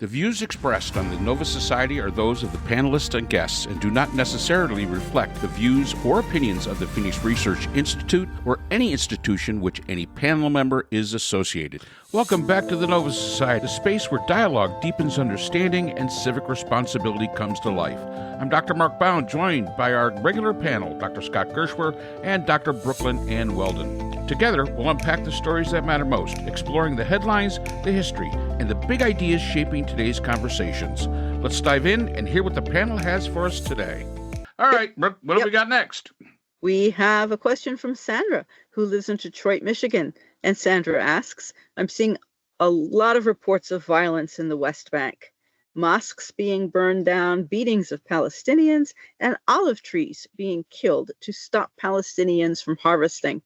The views expressed on the Nova Society are those of the panelists and guests and do not necessarily reflect the views or opinions of the Phoenix Research Institute or any institution which any panel member is associated. Welcome back to the Nova Society, a space where dialogue deepens understanding and civic responsibility comes to life. I'm Dr. Mark Bound, joined by our regular panel, Dr. Scott Gershwer and Dr. Brooklyn Ann Weldon. Together, we'll unpack the stories that matter most, exploring the headlines, the history, and the big ideas shaping today's conversations. Let's dive in and hear what the panel has for us today. All right, Brooke, what do we got next? We have a question from Sandra, who lives in Detroit, Michigan. And Sandra asks, I'm seeing a lot of reports of violence in the West Bank. Mosques being burned down, beatings of Palestinians, and olive trees being killed to stop Palestinians from harvesting.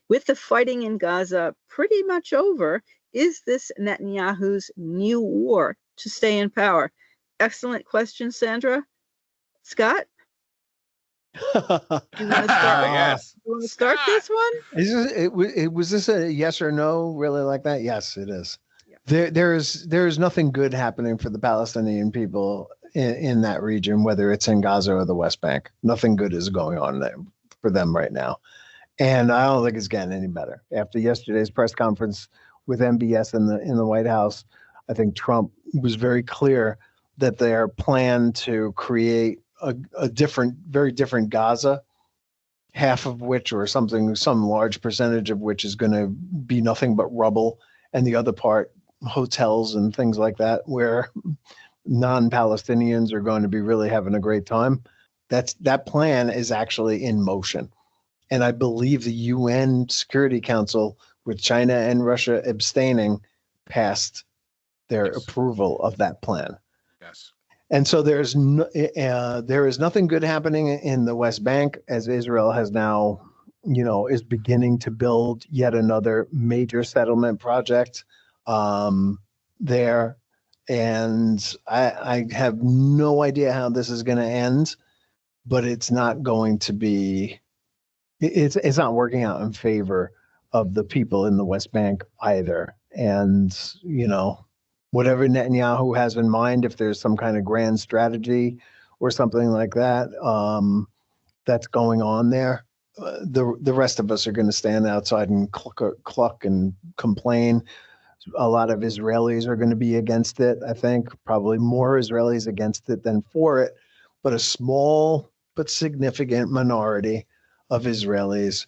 With the fighting in Gaza pretty much over, is this Netanyahu's new war to stay in power? Excellent question, Sandra. Scott? You want to start? Yes. You want to start this one? Was this a yes or no, really, like that? Yes, it is. Yeah. There is nothing good happening for the Palestinian people in that region, whether it's in Gaza or the West Bank. Nothing good is going on there for them right now. And I don't think it's getting any better. After yesterday's press conference with MBS in the White House, I think Trump was very clear that their plan to create a very different Gaza, half of which or some large percentage of which is going to be nothing but rubble, and the other part, hotels and things like that, where non-Palestinians are going to be really having a great time. That plan is actually in motion. And I believe the UN Security Council, with China and Russia abstaining, passed their approval of that plan. Yes. And so there is nothing good happening in the West Bank, as Israel has now, is beginning to build yet another major settlement project there. And I have no idea how this is going to end, but it's not going to be, it's not working out in favor of the people in the West Bank either. And, whatever Netanyahu has in mind, if there's some kind of grand strategy or something like that, that's going on there, the rest of us are going to stand outside and cluck and complain. A lot of Israelis are going to be against it. I think probably more Israelis against it than for it, but a small but significant minority of Israelis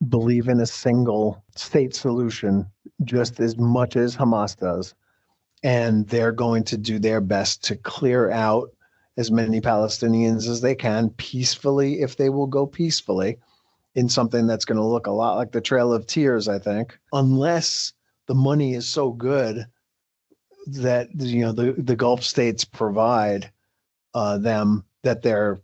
believe in a single state solution just as much as Hamas does. And they're going to do their best to clear out as many Palestinians as they can peacefully, if they will go peacefully, in something that's going to look a lot like the Trail of Tears, I think, unless the money is so good that, the Gulf states provide them that they're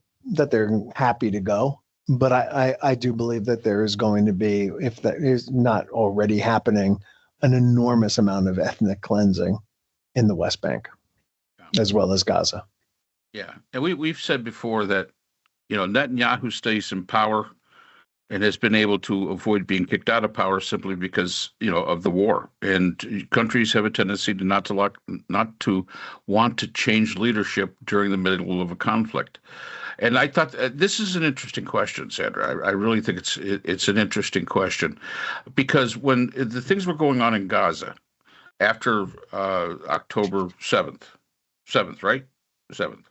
happy to go. But I do believe that there is going to be, if that is not already happening, an enormous amount of ethnic cleansing in the West Bank, as well as Gaza. Yeah. And we've said before that, Netanyahu stays in power and has been able to avoid being kicked out of power simply because, of the war. And countries have a tendency to not to want to change leadership during the middle of a conflict. And I thought this is an interesting question, Sandra. I really think it's an interesting question, because when the things were going on in Gaza after October 7th, right? 7th.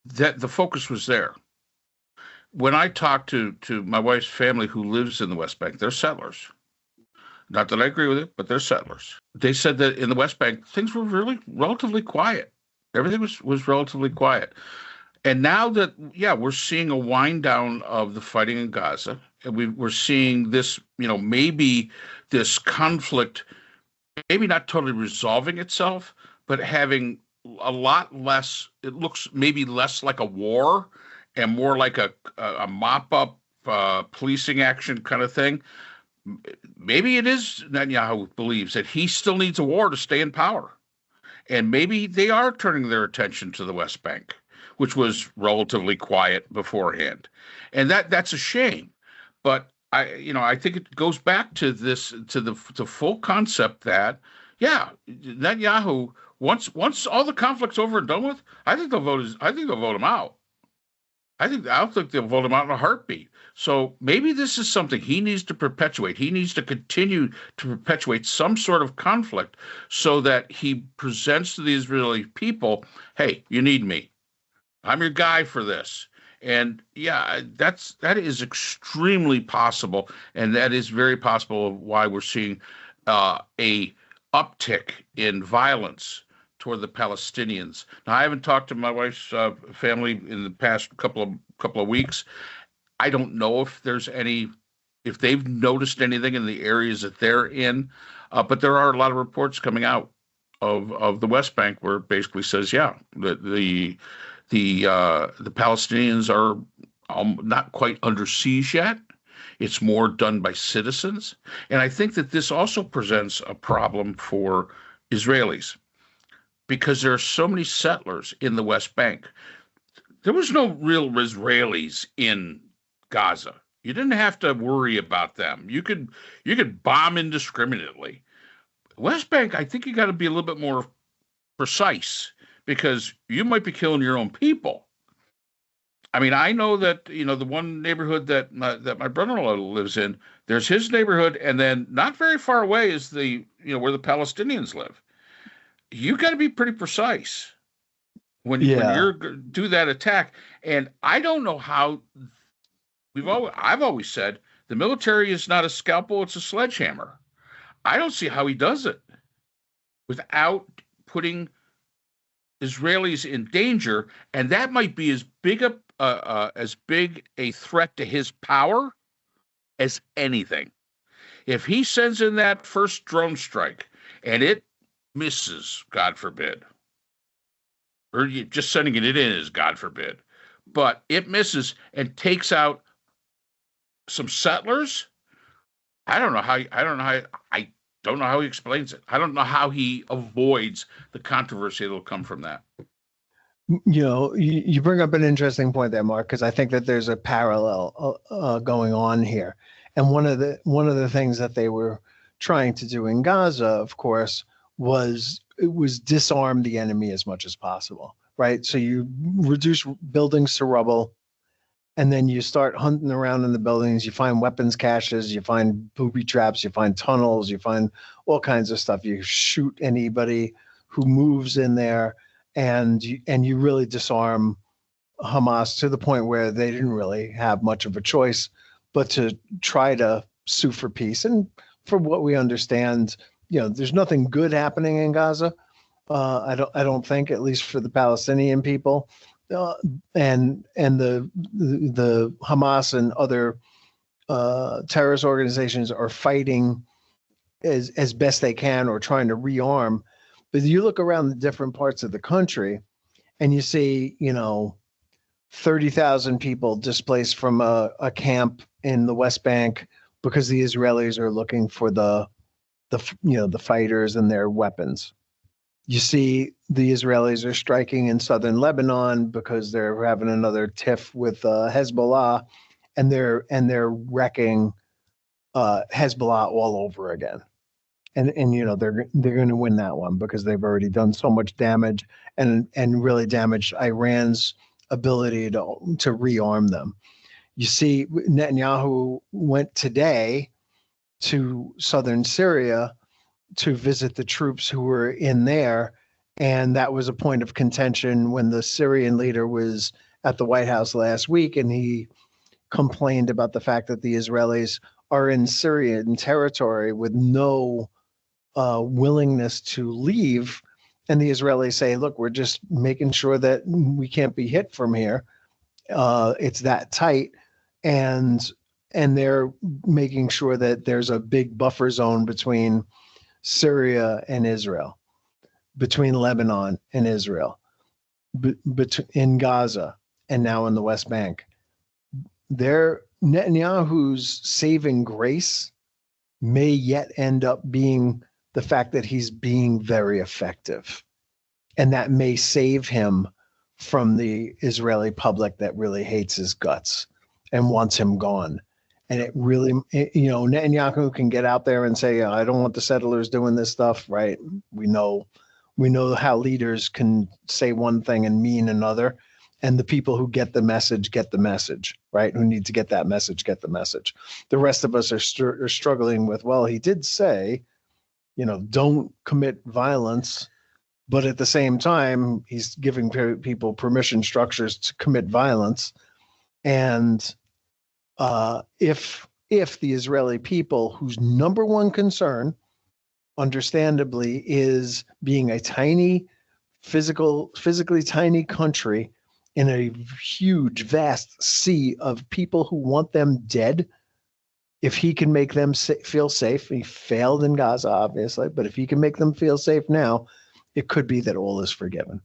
That the focus was there. When I talked to my wife's family who lives in the West Bank, they're settlers. Not that I agree with it, but they're settlers. They said that in the West Bank, things were really relatively quiet. Everything was relatively quiet. And now that, we're seeing a wind down of the fighting in Gaza, and we're seeing this, maybe this conflict, maybe not totally resolving itself, but having a lot less, it looks maybe less like a war and more like a mop-up policing action kind of thing. Maybe it is Netanyahu believes that he still needs a war to stay in power. And maybe they are turning their attention to the West Bank, which was relatively quiet beforehand. And that's a shame. But I think it goes back to the full concept that, Yeah, Netanyahu. Once all the conflict's over and done with, I think they'll vote. I think they'll vote him out. I don't think they'll vote him out in a heartbeat. So maybe this is something he needs to perpetuate. He needs to continue to perpetuate some sort of conflict so that he presents to the Israeli people, hey, you need me. I'm your guy for this. And yeah, that is extremely possible, and that is very possible of why we're seeing a uptick in violence toward the Palestinians. Now, I haven't talked to my wife's family in the past couple of weeks. I don't know if if they've noticed anything in the areas that they're in, but there are a lot of reports coming out of the West Bank where it basically says, yeah, the Palestinians are not quite under siege yet. It's more done by citizens. And I think that this also presents a problem for Israelis because there are so many settlers in the West Bank. There was no real Israelis in Gaza. You didn't have to worry about them. You could bomb indiscriminately. West Bank, I think you got to be a little bit more precise because you might be killing your own people. I mean, I know that, the one neighborhood that my brother-in-law lives in, there's his neighborhood, and then not very far away is where the Palestinians live. You got to be pretty precise when you're do that attack. And I don't know how I've always said the military is not a scalpel, it's a sledgehammer. I don't see how he does it without putting Israelis in danger, and that might be as big a threat to his power as anything. If he sends in that first drone strike and it misses, God forbid, or just sending it in is God forbid, but it misses and takes out some settlers, I don't know how he explains it. I don't know how he avoids the controversy that'll come from that. You bring up an interesting point there, Mark, because I think that there's a parallel going on here. And one of the things that they were trying to do in Gaza, of course, was disarm the enemy as much as possible, right? So you reduce buildings to rubble, and then you start hunting around in the buildings. You find weapons caches, you find booby traps, you find tunnels, you find all kinds of stuff. You shoot anybody who moves in there, and you really disarm Hamas to the point where they didn't really have much of a choice but to try to sue for peace. And from what we understand, there's nothing good happening in Gaza. I don't think, at least for the Palestinian people. And the Hamas and other terrorist organizations are fighting as best they can or trying to rearm. But you look around the different parts of the country and you see, 30,000 people displaced from a camp in the West Bank because the Israelis are looking for the fighters and their weapons. You see the Israelis are striking in southern Lebanon because they're having another tiff with Hezbollah, and they're wrecking Hezbollah all over again. And they're going to win that one because they've already done so much damage and really damaged Iran's ability to rearm them. You see, Netanyahu went today to southern Syria to visit the troops who were in there. And that was a point of contention when the Syrian leader was at the White House last week, and he complained about the fact that the Israelis are in Syrian territory with no willingness to leave. And the Israelis say, look, we're just making sure that we can't be hit from here. It's that tight. And they're making sure that there's a big buffer zone between Syria and Israel, between Lebanon and Israel, in Gaza, and now in the West Bank. Netanyahu's saving grace may yet end up being the fact that he's being very effective. And that may save him from the Israeli public that really hates his guts and wants him gone. And it really, Netanyahu can get out there and say, I don't want the settlers doing this stuff, right? We know how leaders can say one thing and mean another. And the people who get the message, right? Who need to get that message, get the message. The rest of us are struggling with, well, he did say, don't commit violence. But at the same time, he's giving people permission structures to commit violence. And if the Israeli people, whose number one concern, understandably, is being a tiny, physically tiny country in a huge, vast sea of people who want them dead, if he can make them feel safe, he failed in Gaza, obviously, but if he can make them feel safe now, it could be that all is forgiven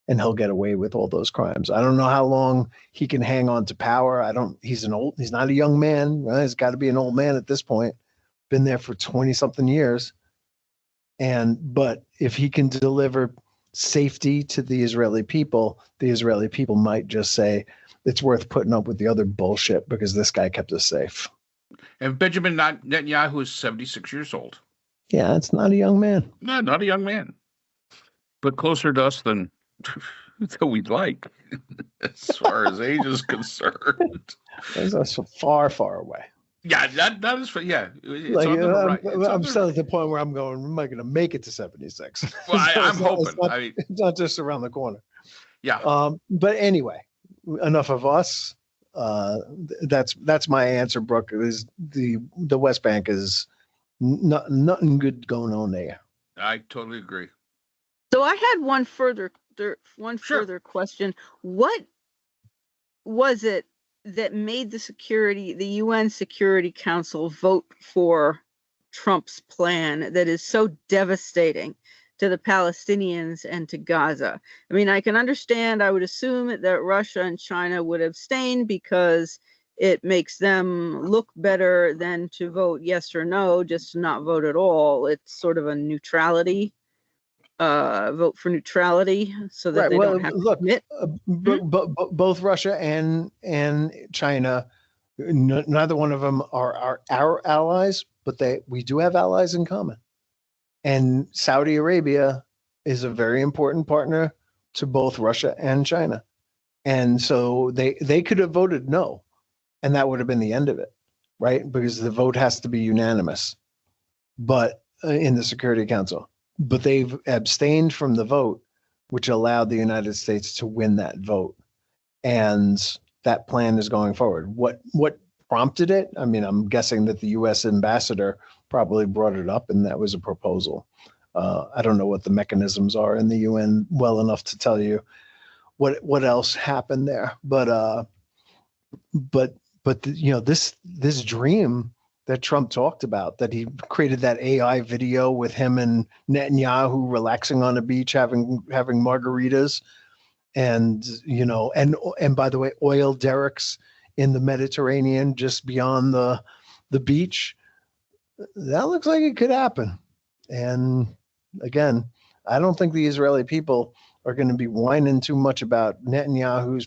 and he'll get away with all those crimes. I don't know how long he can hang on to power. He's not a young man. Right? He's got to be an old man at this point. Been there for 20 something years. But if he can deliver safety to the Israeli people might just say it's worth putting up with the other bullshit because this guy kept us safe. And Benjamin Netanyahu is 76 years old. Yeah, it's not a young man. No, not a young man. But closer to us than we'd like, as far as age is concerned. That's far, far away. Yeah, that is. Yeah, it's like, on the right. I'm still at the point where I'm going, am I going to make it to 76? Well, I'm hoping. It's not just around the corner. Yeah. But anyway, enough of us. That's my answer, Brooke. Is the West Bank is nothing good going on there. I totally agree. So I had one further question. What was it that made the UN Security Council vote for Trump's plan that is so devastating to the Palestinians and to Gaza? I mean, I can understand, I would assume that Russia and China would abstain because it makes them look better than to vote yes or no, just to not vote at all. It's sort of a neutrality. Vote for neutrality so that they don't have to commit. Both Russia and China, neither one of them are our allies, but we do have allies in common. And Saudi Arabia is a very important partner to both Russia and China. And so they could have voted no, and that would have been the end of it, right? Because the vote has to be unanimous, but in the Security Council. But they've abstained from the vote, which allowed the United States to win that vote. And that plan is going forward. What prompted it? I mean, I'm guessing that the U.S. ambassador probably brought it up, and that was a proposal. I don't know what the mechanisms are in the UN well enough to tell you what else happened there. But this dream that Trump talked about, that he created that AI video with him and Netanyahu relaxing on a beach, having margaritas, and by the way, oil derricks in the Mediterranean just beyond the beach. That looks like it could happen. And again, I don't think the Israeli people are going to be whining too much about Netanyahu's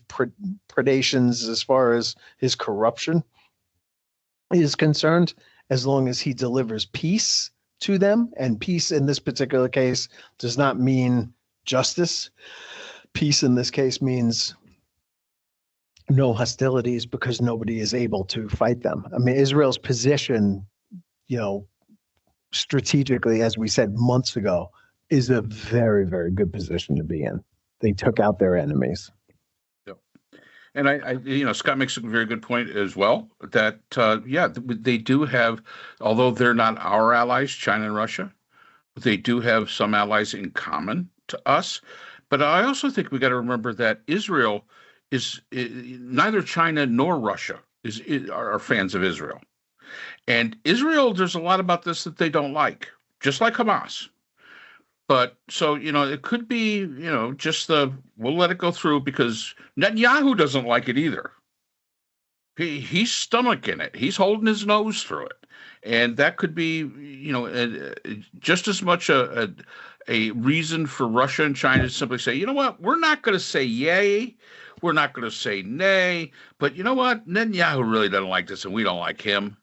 predations as far as his corruption is concerned, as long as he delivers peace to them. And peace in this particular case does not mean justice. Peace in this case means no hostilities because nobody is able to fight them. I mean, Israel's position, strategically, as we said months ago, is a very, very good position to be in. They took out their enemies. And I Scott makes a very good point as well, that, they do have, although they're not our allies, China and Russia, they do have some allies in common to us. But I also think we got to remember that Israel is neither China nor Russia are fans of Israel. And Israel, there's a lot about this that they don't like, just like Hamas. But so, it could be, just we'll let it go through because Netanyahu doesn't like it either. He's stomaching it. He's holding his nose through it. And that could be, just as much a reason for Russia and China to simply say, you know what, we're not going to say yay. we're not going to say nay. But you know what? Netanyahu really doesn't like this, and we don't like him.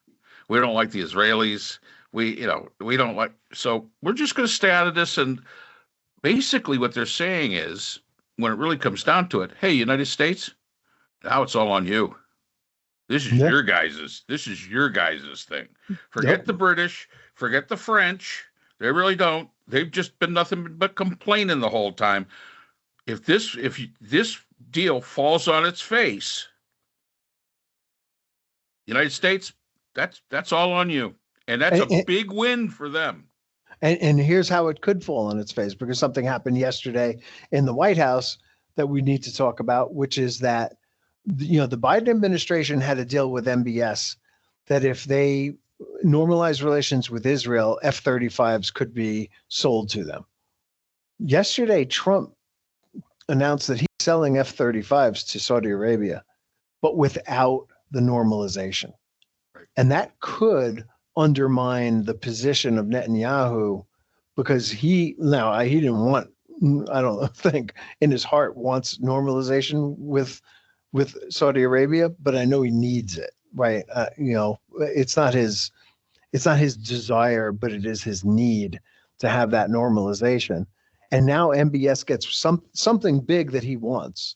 We don't like the Israelis. We don't like. So we're just going to stay out of this. And basically, what they're saying is, when it really comes down to it, hey, United States, now it's all on you. This is your guys's. This is your guys's thing. Forget the British. Forget the French. They really don't. They've just been nothing but complaining the whole time. If this deal falls on its face, United States, that's all on you, and that's a big win for them. And here's how it could fall on its face, because something happened yesterday in the White House that we need to talk about, which is that the Biden administration had a deal with MBS that if they normalize relations with Israel, F-35s could be sold to them. Yesterday, Trump announced that he's selling F-35s to Saudi Arabia, but without the normalization. Right. And that could undermine the position of Netanyahu, because he didn't want, I don't think in his heart wants normalization with Saudi Arabia, but I know he needs it, right? It's not his desire, but it is his need to have that normalization. And now MBS gets something big that he wants.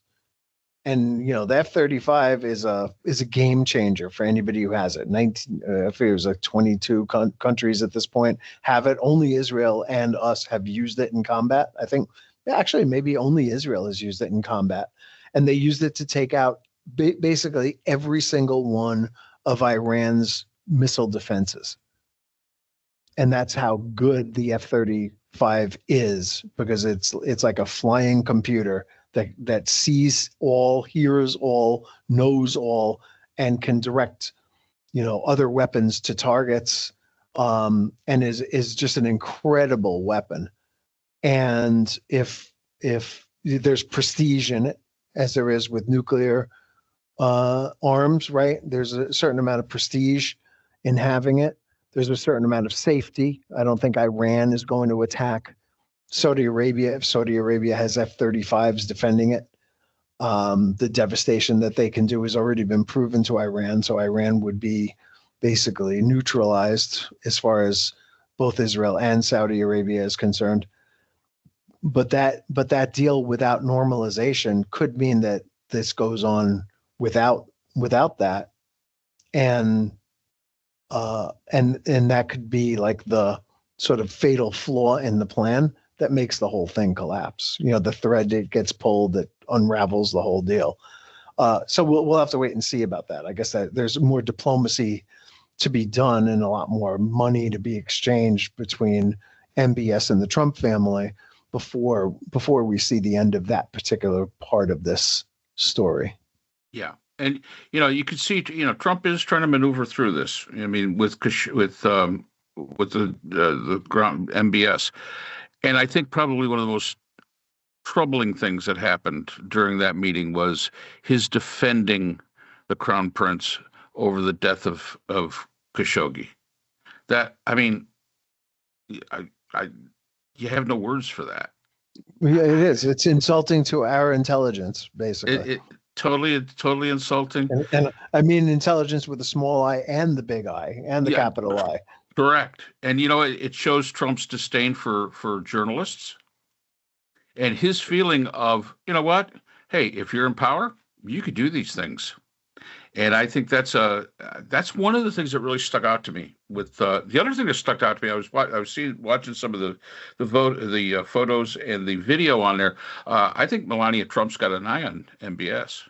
And the F-35 is a game changer for anybody who has it. I think it was like 22 countries at this point have it. Only Israel and us have used it in combat. I think actually maybe only Israel has used it in combat. And they used it to take out basically every single one of Iran's missile defenses. And that's how good the F-35 is, because it's like a flying computer that sees all, hears all, knows all, and can direct, other weapons to targets, and is just an incredible weapon. And if there's prestige in it, as there is with nuclear arms, right? There's a certain amount of prestige in having it. There's a certain amount of safety. I don't think Iran is going to attack Saudi Arabia if Saudi Arabia has F-35s defending it. The devastation that they can do has already been proven to Iran, so Iran would be basically neutralized as far as both Israel and Saudi Arabia is concerned. But that deal without normalization could mean that this goes on without that, and that could be like the sort of fatal flaw in the plan that makes the whole thing collapse. The thread that gets pulled that unravels the whole deal. So we'll have to wait and see about that. I guess that there's more diplomacy to be done and a lot more money to be exchanged between MBS and the Trump family before we see the end of that particular part of this story. Yeah. And, you can see, Trump is trying to maneuver through this. I mean, with the ground MBS. And I think probably one of the most troubling things that happened during that meeting was his defending the crown prince over the death of Khashoggi. That, I mean, you have no words for that. Yeah, it is. It's insulting to our intelligence, basically. It totally insulting. And I mean intelligence with a small I and the big I and the capital I. Correct. And, it shows Trump's disdain for journalists and his feeling of, what? Hey, if you're in power, you could do these things. And I think that's one of the things that really stuck out to me. With the other thing that stuck out to me, I was watching some of the photos and the video on there. I think Melania Trump's got an eye on MBS.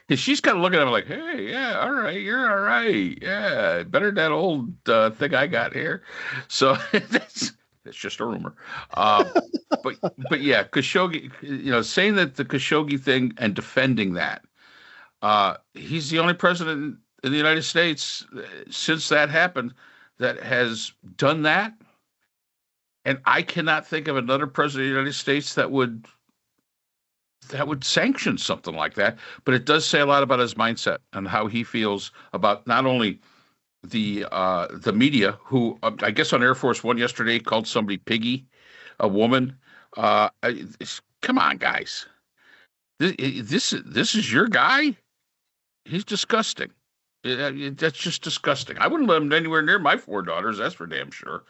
Because she's kind of looking at him like, hey, yeah, all right, you're all right. Yeah, better than that old thing I got here. So that's just a rumor. But yeah, Khashoggi, saying that the Khashoggi thing and defending that. He's the only president in the United States since that happened that has done that. And I cannot think of another president of the United States that would sanction something like that. But it does say a lot about his mindset and how he feels about not only the media, who I guess on Air Force One yesterday called somebody piggy, a woman. Come on, guys. This is your guy? He's disgusting. That's just disgusting. I wouldn't let him anywhere near my 4 daughters. That's for damn sure.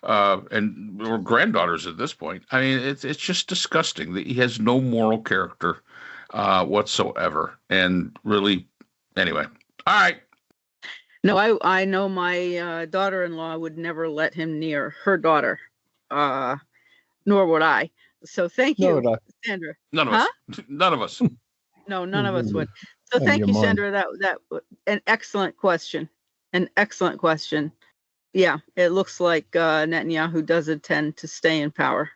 And or granddaughters at this point. I mean, it's just disgusting that he has no moral character whatsoever. And really, anyway. All right. No, I know my daughter-in-law would never let him near her daughter, nor would I. So thank you, Sandra. None of us. None of us. No, none of us would. So thank you, Sandra. That an excellent question. An excellent question. Yeah, it looks like Netanyahu does intend to stay in power.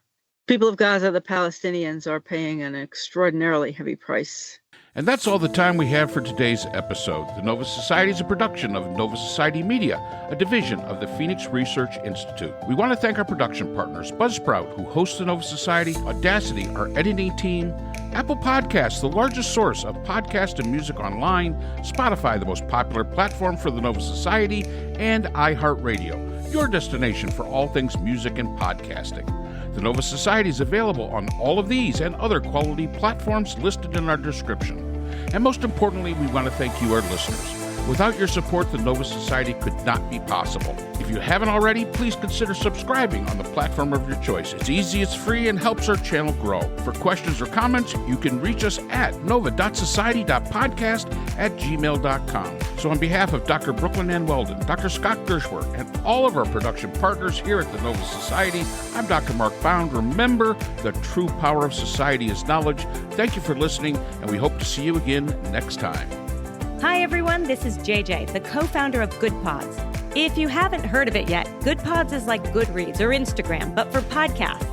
People of Gaza, the Palestinians, are paying an extraordinarily heavy price. And that's all the time we have for today's episode. The Nova Society is a production of Nova Society Media, a division of the Phoenix Research Institute. We want to thank our production partners, Buzzsprout, who hosts the Nova Society, Audacity, our editing team, Apple Podcasts, the largest source of podcast and music online, Spotify, the most popular platform for the Nova Society, and iHeartRadio, your destination for all things music and podcasting. The Nova Society is available on all of these and other quality platforms listed in our description. And most importantly, we want to thank you, our listeners. Without your support, the Nova Society could not be possible. If you haven't already, please consider subscribing on the platform of your choice. It's easy, it's free, and helps our channel grow. For questions or comments, you can reach us at nova.society.podcast@gmail.com. So on behalf of Dr. Brooklyn Ann Weldon, Dr. Scott Gershworth, and all of our production partners here at the Nova Society, I'm Dr. Mark Bound. Remember, the true power of society is knowledge. Thank you for listening, and we hope to see you again next time. Hi, everyone. This is JJ, the co-founder of Good Pods. If you haven't heard of it yet, Good Pods is like Goodreads or Instagram, but for podcasts.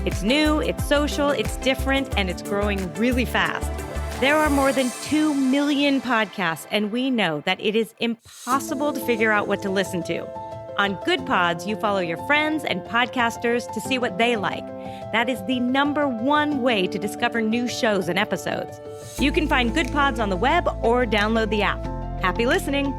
It's new, it's social, it's different, and it's growing really fast. There are more than 2 million podcasts, and we know that it is impossible to figure out what to listen to. On Good Pods, you follow your friends and podcasters to see what they like. That is the #1 way to discover new shows and episodes. You can find Good Pods on the web or download the app. Happy listening!